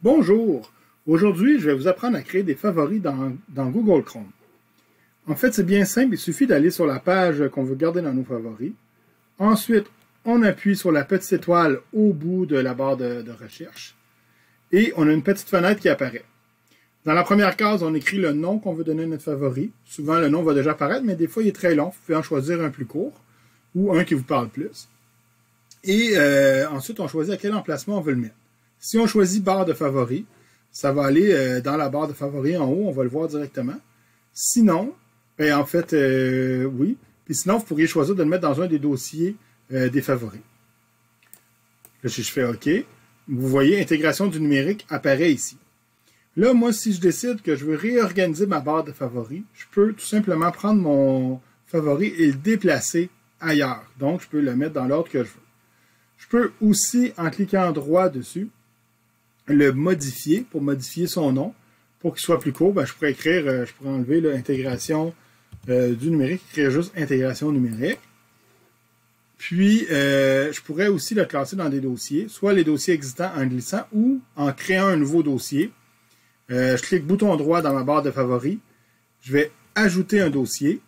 Bonjour! Aujourd'hui, je vais vous apprendre à créer des favoris dans Google Chrome. En fait, c'est bien simple, il suffit d'aller sur la page qu'on veut garder dans nos favoris. Ensuite, on appuie sur la petite étoile au bout de la barre de recherche. Et on a une petite fenêtre qui apparaît. Dans la première case, on écrit le nom qu'on veut donner à notre favori. Souvent, le nom va déjà apparaître, mais des fois, il est très long. Vous pouvez en choisir un plus court ou un qui vous parle plus. Et ensuite, on choisit à quel emplacement on veut le mettre. Si on choisit barre de favoris, ça va aller dans la barre de favoris en haut, on va le voir directement. Sinon, en fait, oui. Puis sinon, vous pourriez choisir de le mettre dans un des dossiers des favoris. Là, si je fais OK, vous voyez, intégration du numérique apparaît ici. Là, moi, si je décide que je veux réorganiser ma barre de favoris, je peux tout simplement prendre mon favori et le déplacer ailleurs. Donc, je peux le mettre dans l'ordre que je veux. Je peux aussi, en cliquant droit dessus, le modifier pour modifier son nom. Pour qu'il soit plus court, je pourrais écrire, je pourrais enlever l'intégration du numérique, écrire juste intégration numérique. Puis, je pourrais aussi le classer dans des dossiers, soit les dossiers existants en glissant ou en créant un nouveau dossier. Je clique bouton droit dans ma barre de favoris. Je vais ajouter un dossier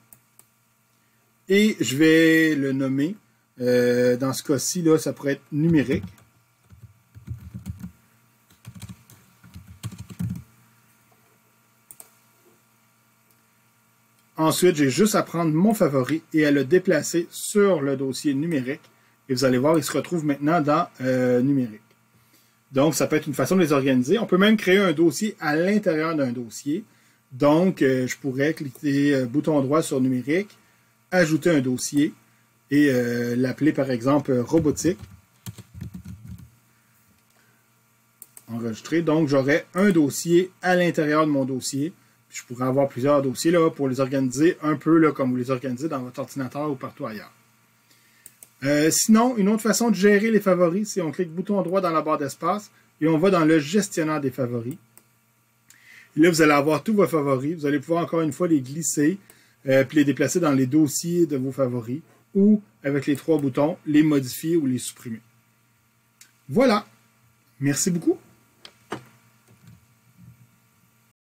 et je vais le nommer. Dans ce cas-ci, ça pourrait être numérique. Ensuite, j'ai juste à prendre mon favori et à le déplacer sur le dossier numérique. Et vous allez voir, il se retrouve maintenant dans numérique. Donc, ça peut être une façon de les organiser. On peut même créer un dossier à l'intérieur d'un dossier. Donc, je pourrais cliquer bouton droit sur numérique, ajouter un dossier et l'appeler par exemple robotique. Enregistrer. Donc, j'aurai un dossier à l'intérieur de mon dossier. Je pourrais avoir plusieurs dossiers là, pour les organiser un peu là, comme vous les organisez dans votre ordinateur ou partout ailleurs. Sinon, une autre façon de gérer les favoris, c'est on clique bouton droit dans la barre d'espace et on va dans le gestionnaire des favoris. Et là, vous allez avoir tous vos favoris. Vous allez pouvoir encore une fois les glisser puis les déplacer dans les dossiers de vos favoris ou, avec les trois boutons, les modifier ou les supprimer. Voilà. Merci beaucoup.